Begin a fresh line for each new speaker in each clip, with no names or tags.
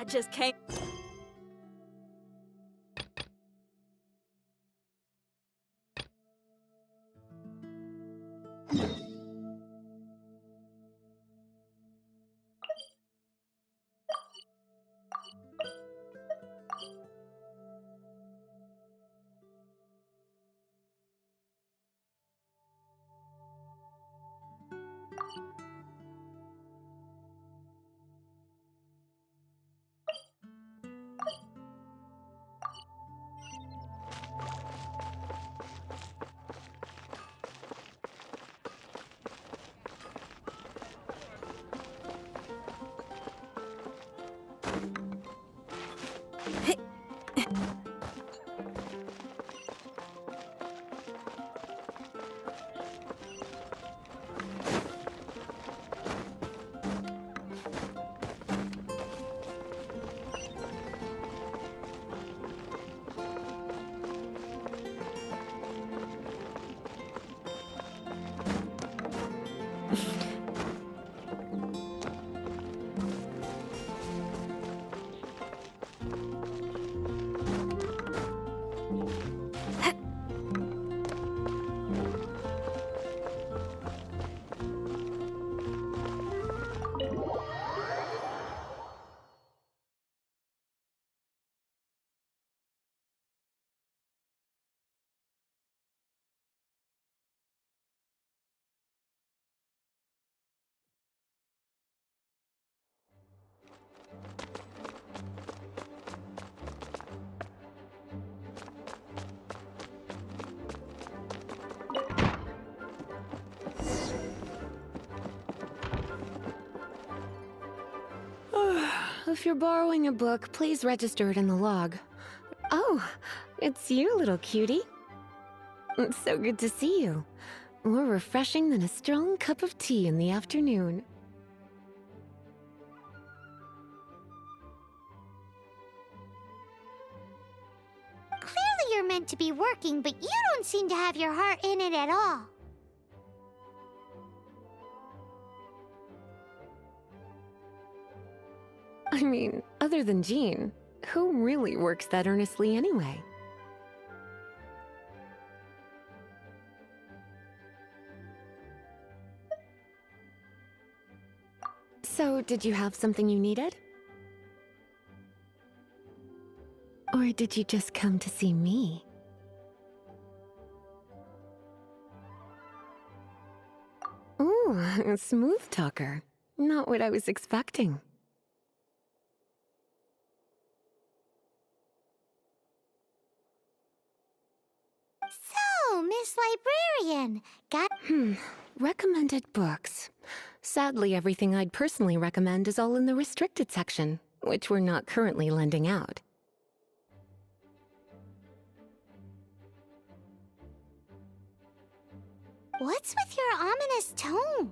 just came.
If you're borrowing a book, please register it in the log. Oh, it's you, little cutie. It's so good to see you. More refreshing than a strong cup of tea in the afternoon.
Clearly you're meant to be working, but you don't seem to have your heart in it at all.
I mean, other than Jean, who really works that earnestly anyway? So, did you have something you needed? Or did you just come to see me? Ooh, a smooth talker. Not what I was expecting.
So, Miss Librarian, got...
Recommended books. Sadly, everything I'd personally recommend is all in the restricted section, which we're not currently lending out.
What's with your ominous tone?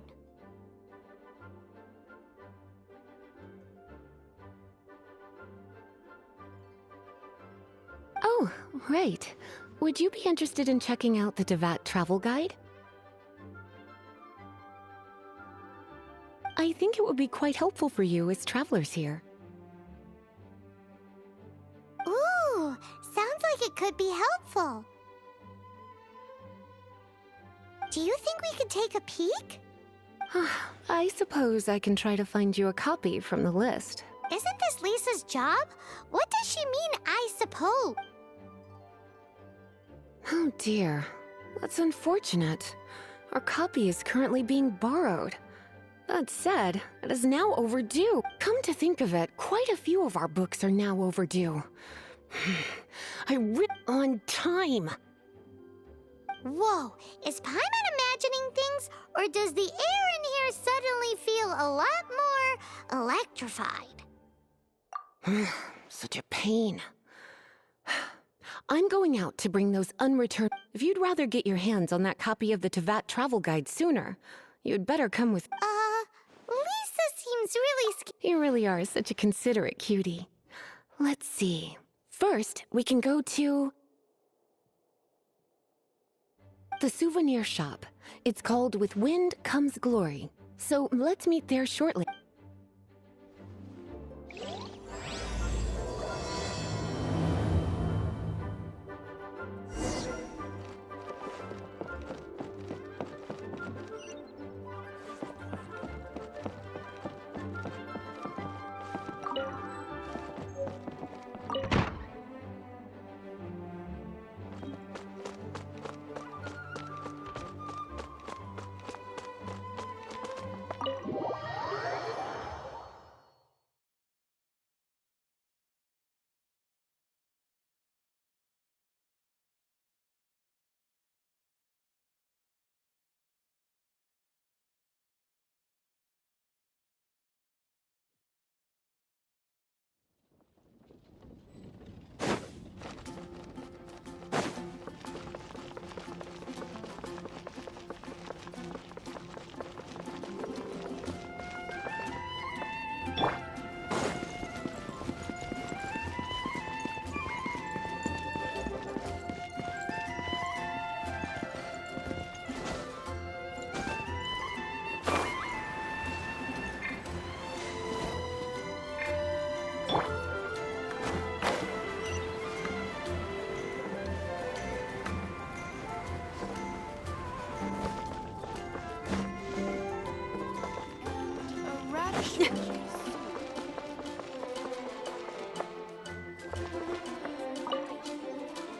Oh, right. Would you be interested in checking out the Devat travel guide? I think it would be quite helpful for you as travelers here.
Ooh, sounds like it could be helpful. Do you think we could take a peek?
I suppose I can try to find you a copy from the list.
Isn't this Lisa's job? What does she mean, I suppose?
Oh dear, that's unfortunate. Our copy is currently being borrowed. That said, it is now overdue. Come to think of it, quite a few of our books are now overdue. I read on time.
Whoa, is Paimon imagining things, or does the air in here suddenly feel a lot more electrified?
Such a pain. I'm going out to bring those unreturned... If you'd rather get your hands on that copy of the Tevat travel guide sooner, you'd better come with...
Lisa seems really
You really are such a considerate cutie. Let's see. First, we can go to... the souvenir shop. It's called With Wind Comes Glory. So let's meet there shortly.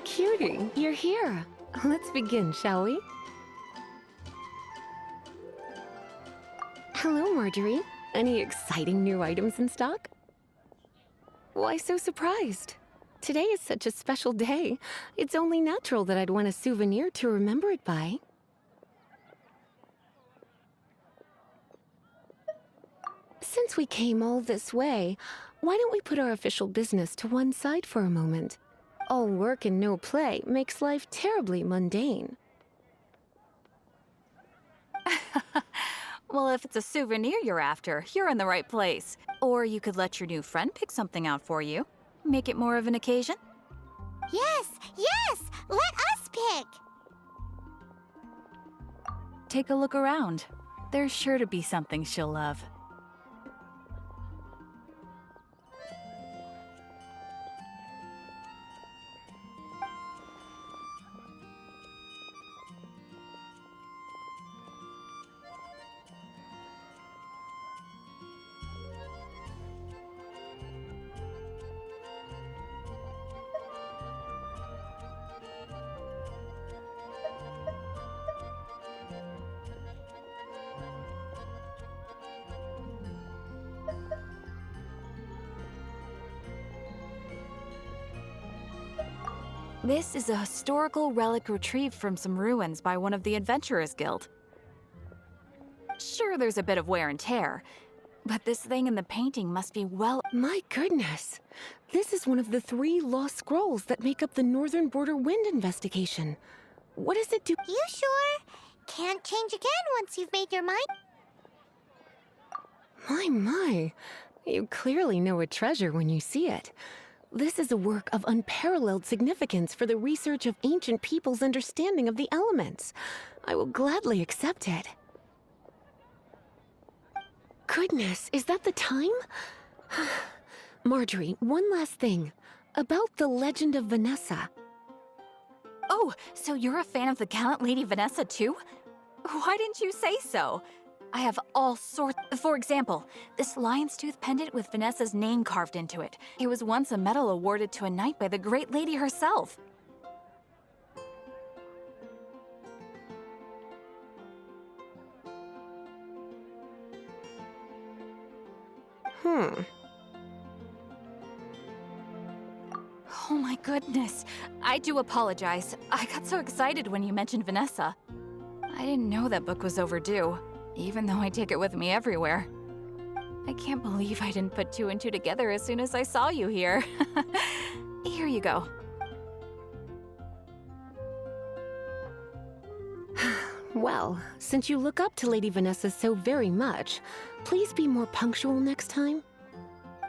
Cutie, you're here. Let's begin, shall we? Hello, Marjorie. Any exciting new items in stock? Why so surprised? Today is such a special day. It's only natural that I'd want a souvenir to remember it by. Since we came all this way, why don't we put our official business to one side for a moment? All work and no play makes life terribly mundane.
Well, if it's a souvenir you're after, you're in the right place. Or you could let your new friend pick something out for you. Make it more of an occasion.
Yes, yes! Let us pick!
Take a look around. There's sure to be something she'll love. This is a historical relic retrieved from some ruins by one of the Adventurers Guild. Sure, there's a bit of wear and tear, but this thing in the painting must be well...
My goodness! This is one of the 3 lost scrolls that make up the Northern Border Wind investigation. What does it do?
You sure? Can't change again once you've made your mind.
My. You clearly know a treasure when you see it. This is a work of unparalleled significance for the research of ancient people's understanding of the elements. I will gladly accept it. Goodness, is that the time? Marjorie, one last thing. About the legend of Vanessa.
Oh, so you're a fan of the gallant Lady Vanessa too? Why didn't you say so? I have all sorts... For example, this lion's tooth pendant with Vanessa's name carved into it. It was once a medal awarded to a knight by the great lady herself. Oh my goodness. I do apologize. I got so excited when you mentioned Vanessa. I didn't know that book was overdue, even though I take it with me everywhere. I can't believe I didn't put 2 and 2 together as soon as I saw you here. Here you go.
Well, since you look up to Lady Vanessa so very much, please be more punctual next time.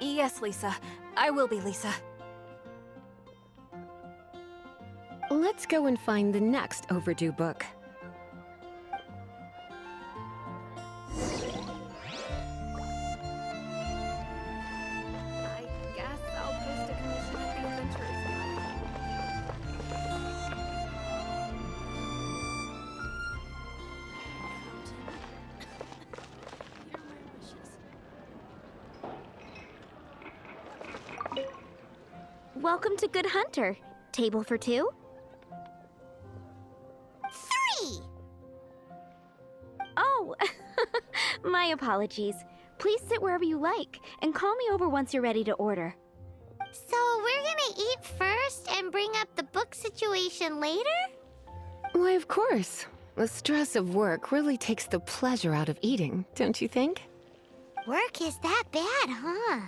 Yes, Lisa. I will be, Lisa.
Let's go and find the next overdue book.
I guess I'll post a commission at the Adventurers Guild.
Welcome to Good Hunter. Table for 2?
3!
Oh, my apologies. Please sit wherever you like, and call me over once you're ready to order.
So we're gonna eat first and bring up the book situation later?
Why, of course. The stress of work really takes the pleasure out of eating, don't you think?
Work is that bad, huh?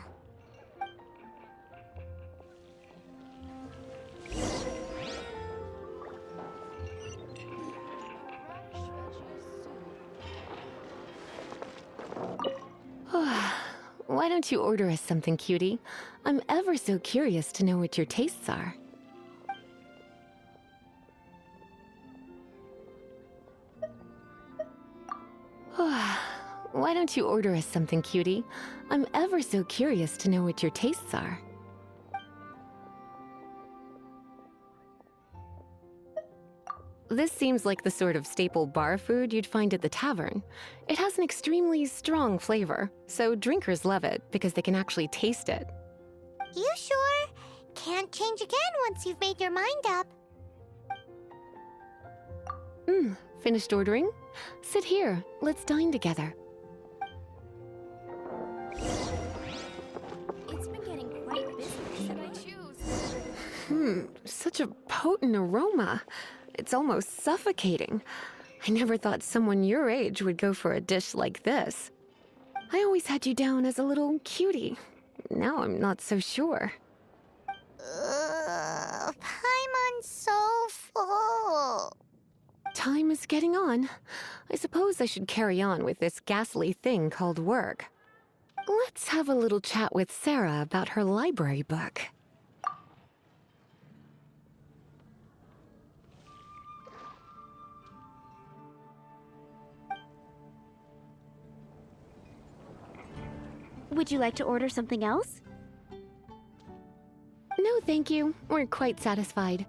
Why don't you order us something, cutie? I'm ever so curious to know what your tastes are. Why don't you order us something, cutie? I'm ever so curious to know what your tastes are. This seems like the sort of staple bar food you'd find at the tavern. It has an extremely strong flavor, so drinkers love it because they can actually taste it.
You sure? Can't change again once you've made your mind up.
Finished ordering? Sit here, let's dine together.
It's been getting quite busy. Should I choose?
Such a potent aroma. It's almost suffocating. I never thought someone your age would go for a dish like this. I always had you down as a little cutie. Now I'm not so sure.
Paimon's so full.
Time is getting on. I suppose I should carry on with this ghastly thing called work. Let's have a little chat with Sarah about her library book.
Would you like to order something else?
No, thank you. We're quite satisfied.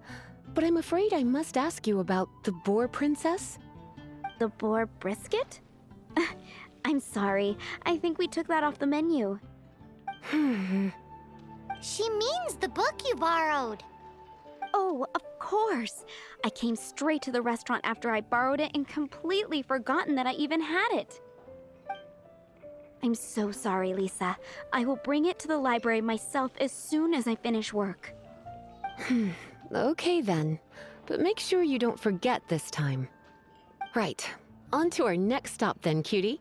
But I'm afraid I must ask you about the boar princess.
The boar brisket? I'm sorry. I think we took that off the menu.
She means the book you borrowed.
Oh, of course. I came straight to the restaurant after I borrowed it and completely forgotten that I even had it. I'm so sorry, Lisa. I will bring it to the library myself as soon as I finish work.
Okay then. But make sure you don't forget this time. Right. On to our next stop then, cutie.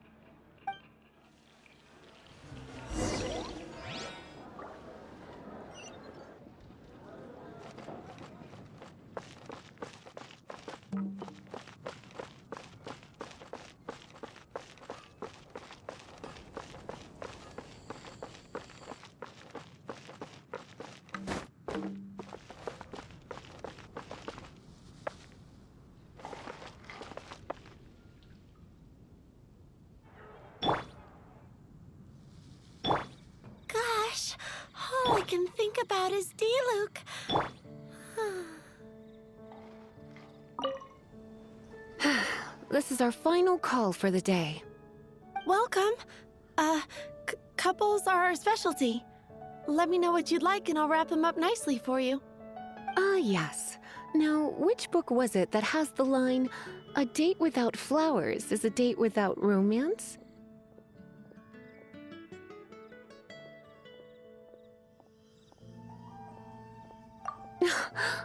Gosh, all I can think about is D-Luke.
This is our final call for the day.
Welcome. Couples are our specialty. Let me know what you'd like and I'll wrap them up nicely for you.
Yes. Now, which book was it that has the line, "A date without flowers is a date without romance"?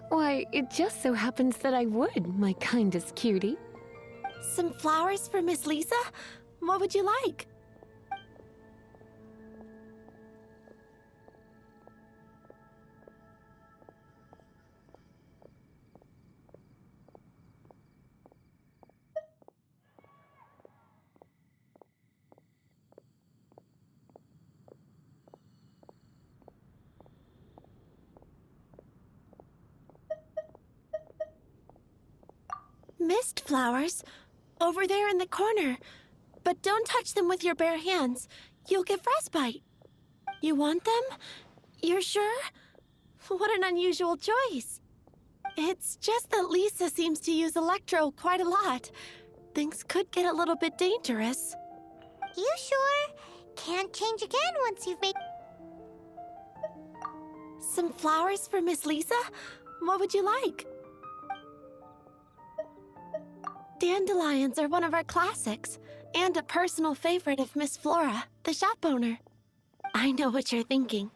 Why, it just so happens that I would, my kindest cutie.
Some flowers for Miss Lisa? What would you like? Mist flowers? Over there in the corner. But don't touch them with your bare hands. You'll get frostbite. You want them? You're sure? What an unusual choice. It's just that Lisa seems to use Electro quite a lot. Things could get a little bit dangerous.
You sure? Can't change again once you've made...
Some flowers for Miss Lisa? What would you like? Dandelions are one of our classics, and a personal favorite of Miss Flora, the shop owner. I know what you're thinking.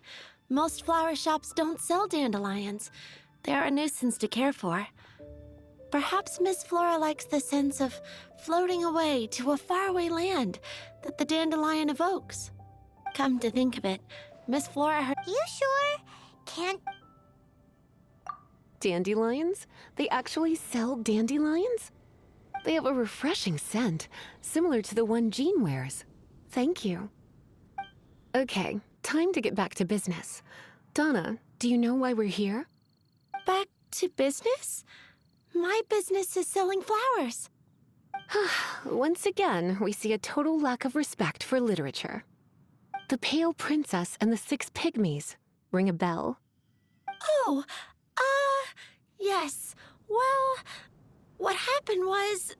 Most flower shops don't sell dandelions. They're a nuisance to care for. Perhaps Miss Flora likes the sense of floating away to a faraway land that the dandelion evokes. Come to think of it, Miss Flora...
You sure? Can't...
Dandelions? They actually sell dandelions? They have a refreshing scent, similar to the one Jean wears. Thank you. Okay, time to get back to business. Donna, do you know why we're here?
Back to business? My business is selling flowers.
Once again, we see a total lack of respect for literature. The Pale Princess and the Six Pygmies. Ring a bell?
Oh, yes. Well, what happened was...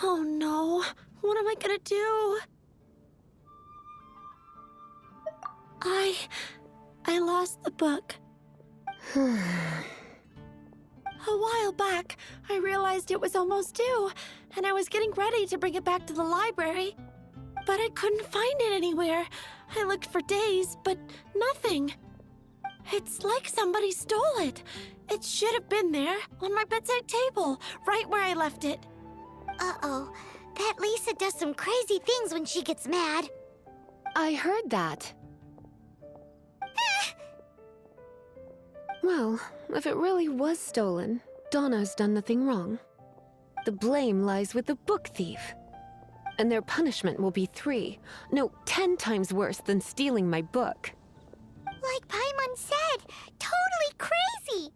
Oh no, what am I gonna do? I lost the book. A while back, I realized it was almost due, and I was getting ready to bring it back to the library. But I couldn't find it anywhere. I looked for days, but nothing. It's like somebody stole it. It should have been there, on my bedside table, right where I left it.
Uh-oh. That Lisa does some crazy things when she gets mad.
I heard that. Well, if it really was stolen, Donna's done nothing wrong. The blame lies with the book thief. And their punishment will be 10 times worse than stealing my book.
Like Paimon said, totally crazy.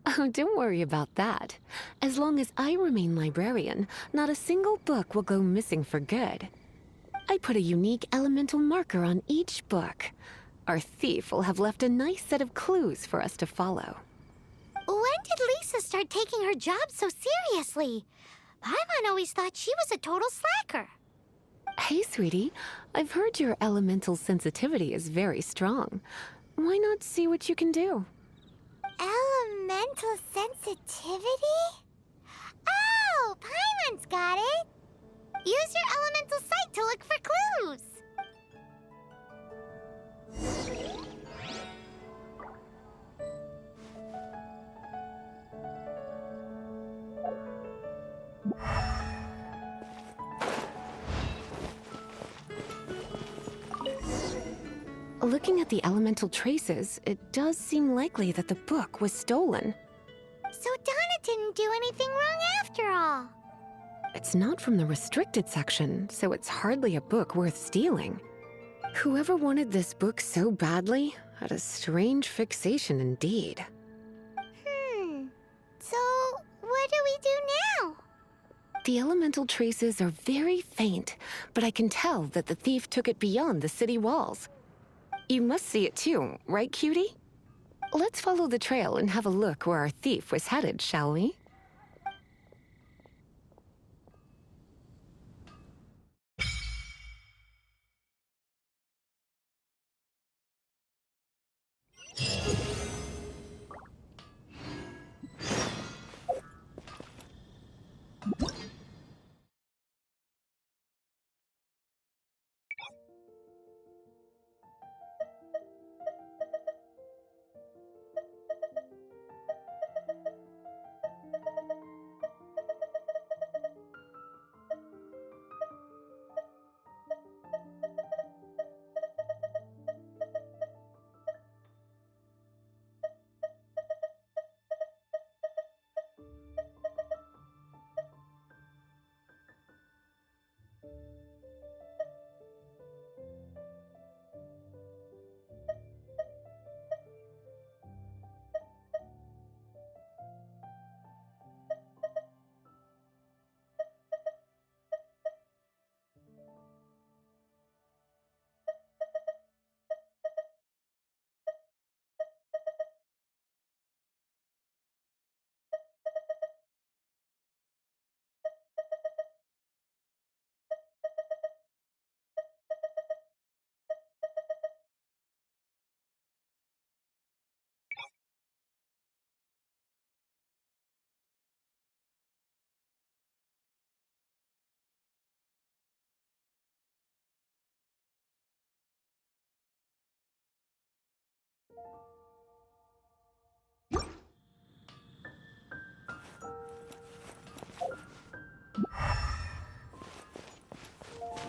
Oh, don't worry about that. As long as I remain librarian, not a single book will go missing for good. I put a unique elemental marker on each book. Our thief will have left a nice set of clues for us to follow.
When did Lisa start taking her job so seriously? Paimon always thought she was a total slacker.
Hey, sweetie. I've heard your elemental sensitivity is very strong. Why not see what you can do?
Elemental sensitivity? Oh, Paimon's got it. Use your elemental sight to look for clues.
Looking at the elemental traces, it does seem likely that the book was stolen.
So Donna didn't do anything wrong after all.
It's not from the restricted section, so it's hardly a book worth stealing. Whoever wanted this book so badly had a strange fixation indeed.
So what do we do now?
The elemental traces are very faint, but I can tell that the thief took it beyond the city walls. You must see it too, right, cutie? Let's follow the trail and have a look where our thief was headed, shall we?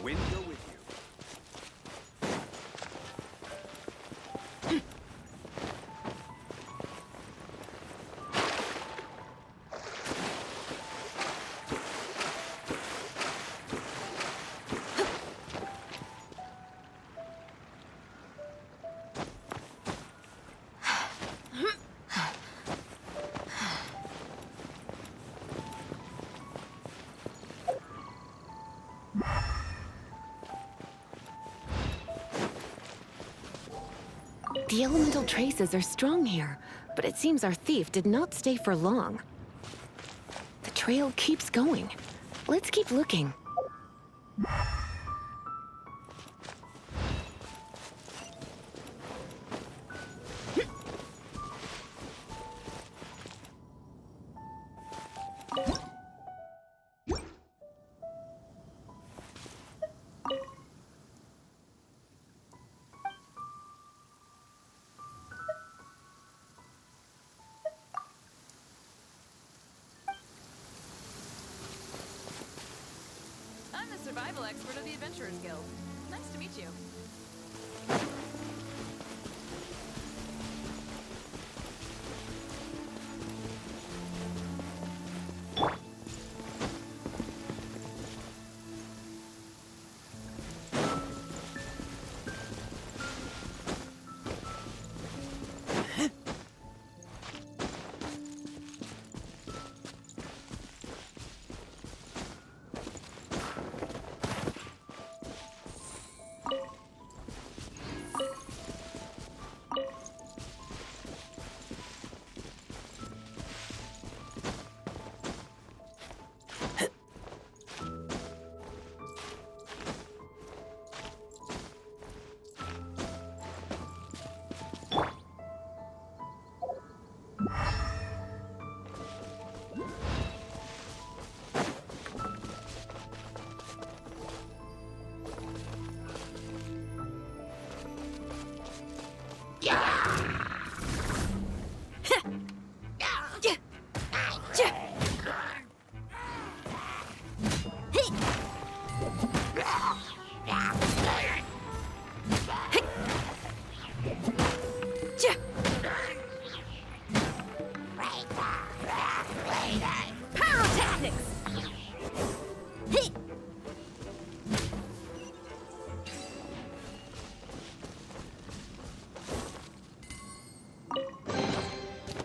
Wind go with you.
The elemental traces are strong here, but it seems our thief did not stay for long. The trail keeps going. Let's keep looking.
I'm the survival expert of the Adventurers Guild. Nice to meet you.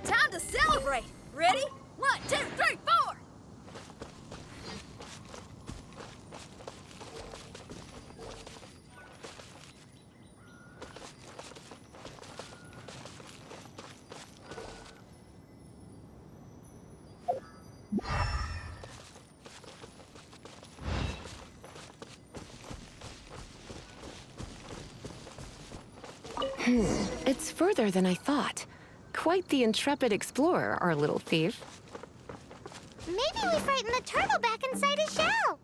Time to celebrate! Ready? 1, 2, 3, 4!
It's further than I thought. Quite the intrepid explorer, our little thief.
Maybe we frighten the turtle back inside his shell.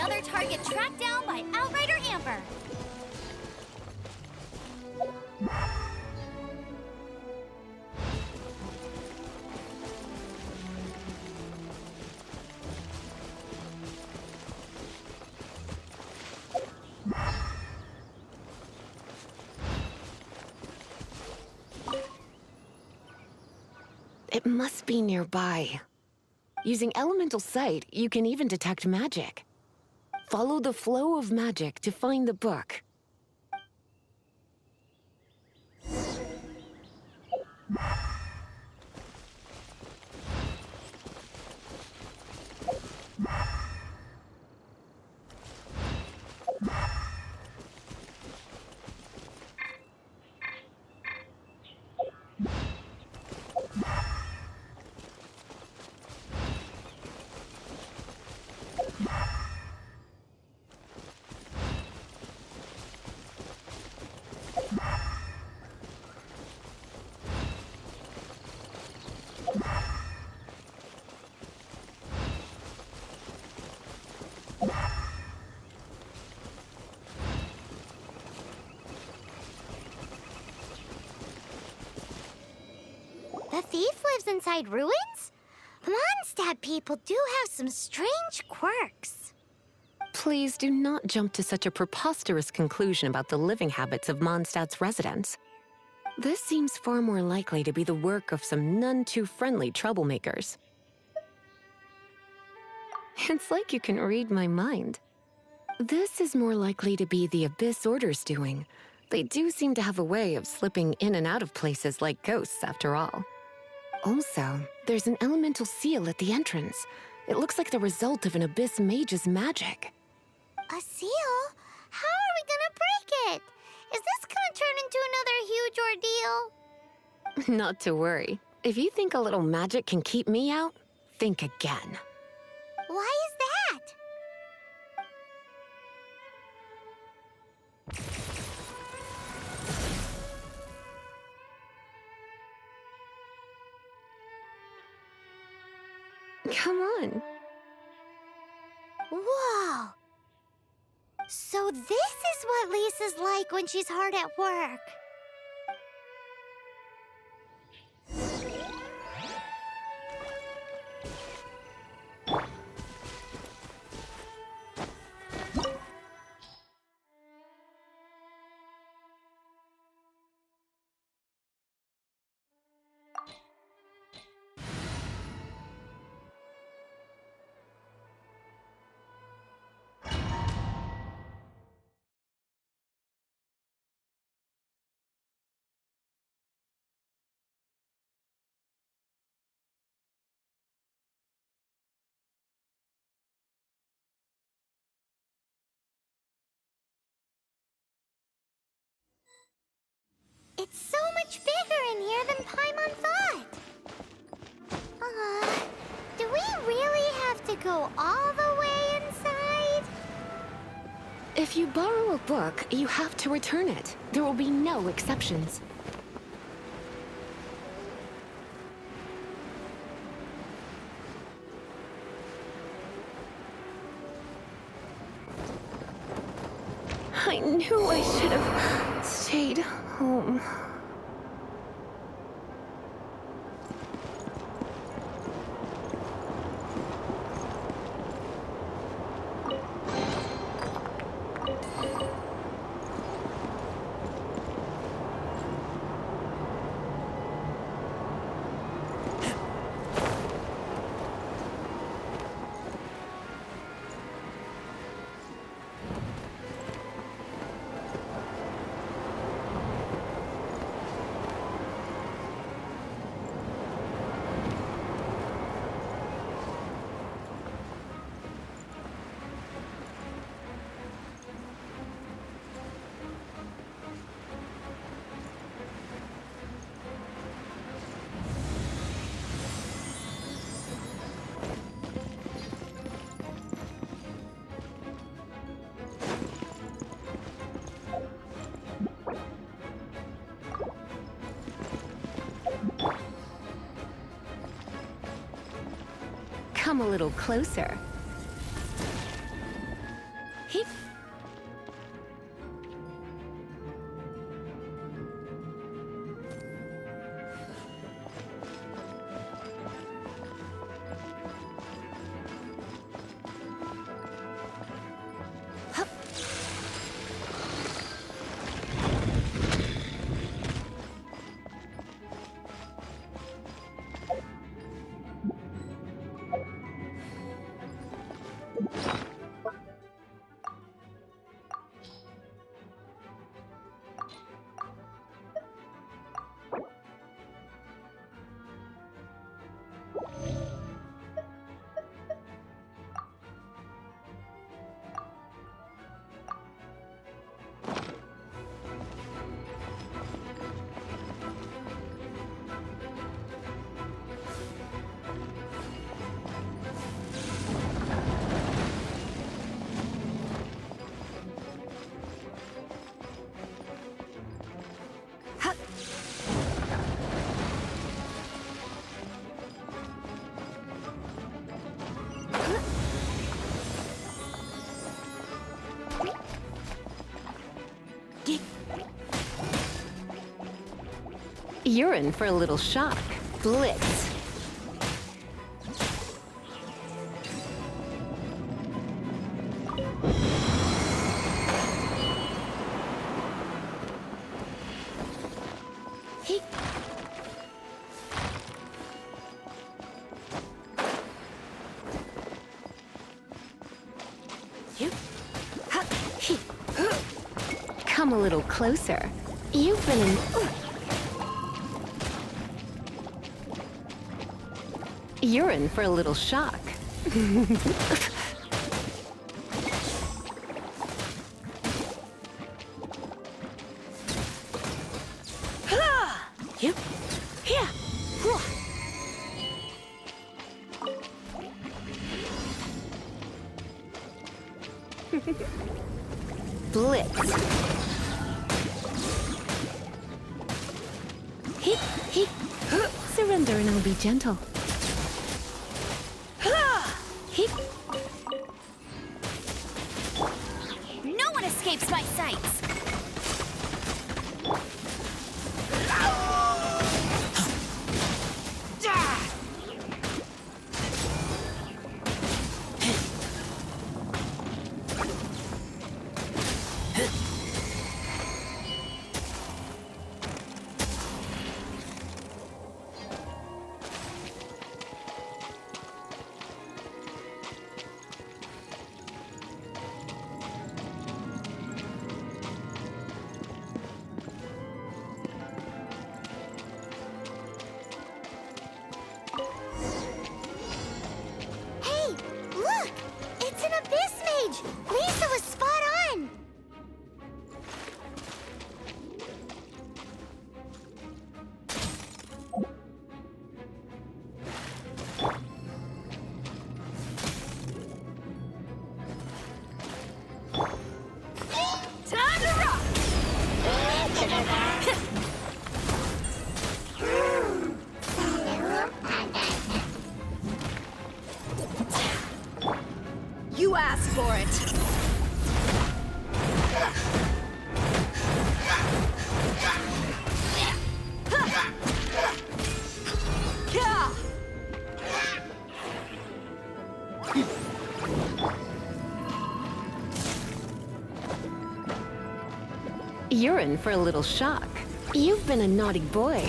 Another target tracked down by Outrider Amber.
It must be nearby. Using elemental sight, you can even detect magic. Follow the flow of magic to find the book.
The thief lives inside ruins? Mondstadt people do have some strange quirks.
Please do not jump to such a preposterous conclusion about the living habits of Mondstadt's residents. This seems far more likely to be the work of some none-too-friendly troublemakers. It's like you can read my mind. This is more likely to be the Abyss Order's doing. They do seem to have a way of slipping in and out of places like ghosts, after all. Also, there's an elemental seal at the entrance. It looks like the result of an Abyss mage's magic.
A seal? How are we gonna break it? Is this gonna turn into another huge ordeal?
Not to worry. If you think a little magic can keep me out, think again.
Why is that?
Come on.
Whoa! So this is what Lisa's like when she's hard at work. It's so much bigger in here than Paimon thought. Do we really have to go all the way inside?
If you borrow a book, you have to return it. There will be no exceptions. I knew I should have stayed home. Come a little closer. He... You're in for a little shock. Blitz. He... You... Ha... He... Come a little closer. You've been in... You're in for a little shock. You? Here. Blitz. He. Surrender and I'll be gentle.
No one escapes my sights!
Hey, look! It's an abyss mage! Lisa was spot on!
Time to rock! You asked for it! Yeah!
You're in for a little shock. You've been a naughty boy.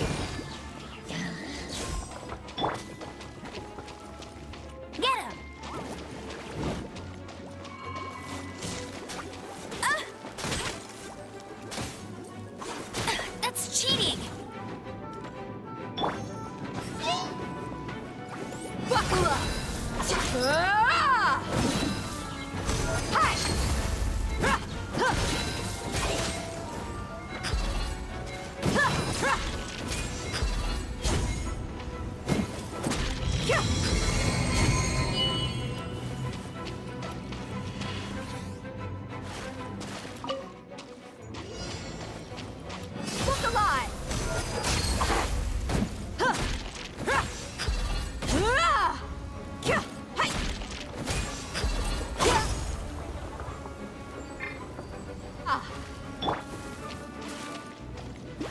Get him! That's cheating! Buckle up! Ah! Hi! Ah! Ah!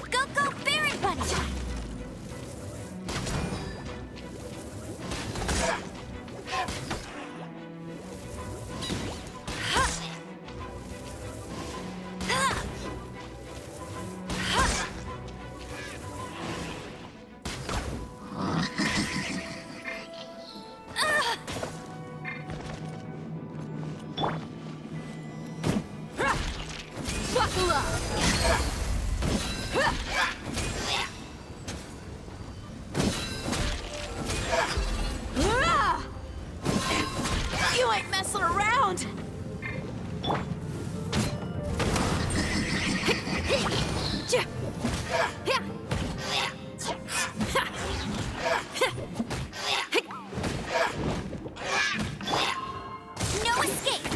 Go, go, Fairy Punch! Buckle up! You ain't messing around! No escape!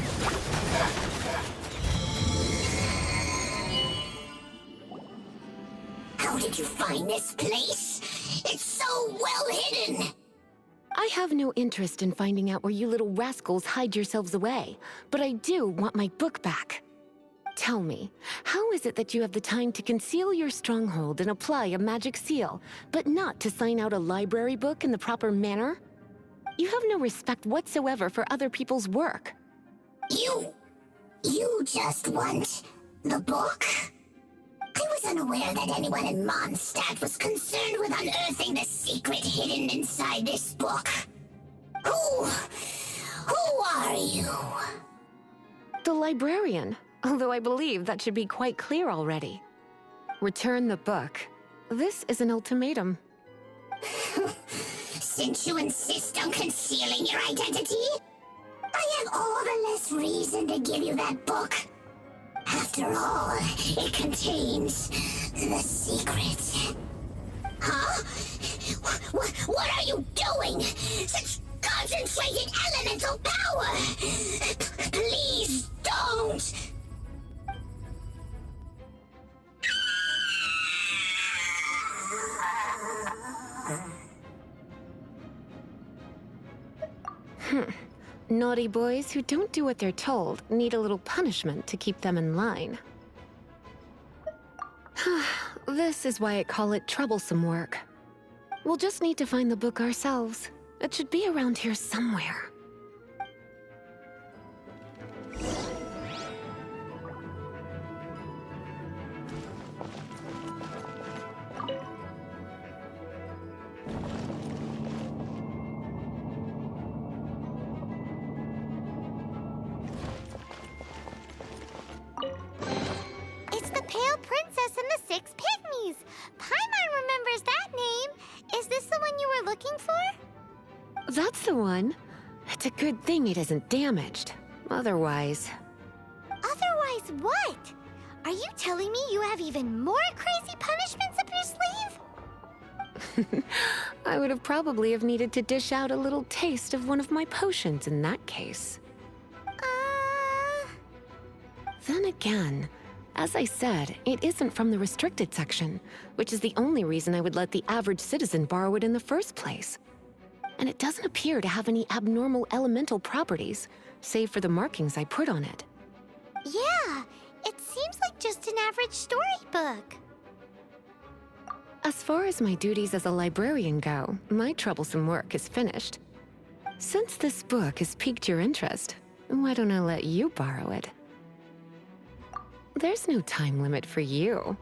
How did you find this place? It's so well hidden.
I have no interest in finding out where you little rascals hide yourselves away, but I do want my book back. Tell me, how is it that you have the time to conceal your stronghold and apply a magic seal, but not to sign out a library book in the proper manner? You have no respect whatsoever for other people's work.
You just want the book? I was unaware that anyone in Mondstadt was concerned with unearthing the secret hidden inside this book. Who are you?
The librarian, although I believe that should be quite clear already. Return the book. This is an ultimatum.
Since you insist on concealing your identity, I have all the less reason to give you that book. After all, it contains the secret. Huh? What are you doing? Such concentrated elemental power! Please don't!
Naughty boys who don't do what they're told need a little punishment to keep them in line. This is why I call it troublesome work. We'll just need to find the book ourselves. It should be around here somewhere.
It's the Pale Princess and the Six Pygmies! Paimon remembers that name! Is this the one you were looking for?
That's the one. It's a good thing it isn't damaged. Otherwise...
Otherwise what? Are you telling me you have even more crazy punishments up your sleeve?
I would have probably have needed to dish out a little taste of one of my potions in that case. Then again, as I said, it isn't from the restricted section, which is the only reason I would let the average citizen borrow it in the first place. And it doesn't appear to have any abnormal elemental properties, save for the markings I put on it.
Yeah, it seems like just an average storybook.
As far as my duties as a librarian go, my troublesome work is finished. Since this book has piqued your interest, why don't I let you borrow it? There's no time limit for you.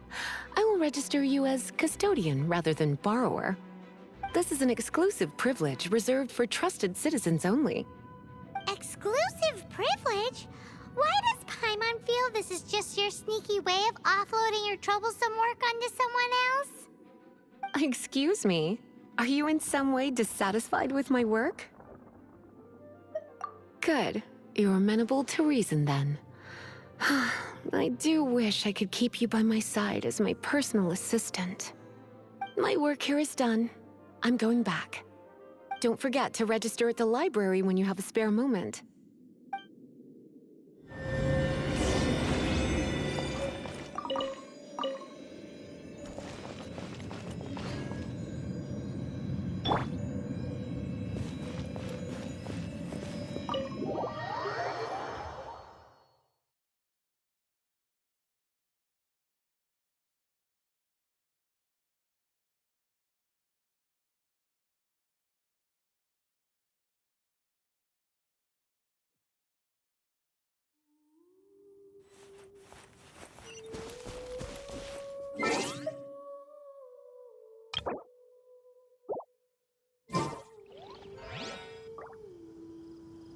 I will register you as custodian rather than borrower. This is an exclusive privilege reserved for trusted citizens only.
Exclusive privilege? Why does Paimon feel this is just your sneaky way of offloading your troublesome work onto someone else?
Excuse me, are you in some way dissatisfied with my work? Good. You're amenable to reason then. I do wish I could keep you by my side as my personal assistant. My work here is done. I'm going back. Don't forget to register at the library when you have a spare moment.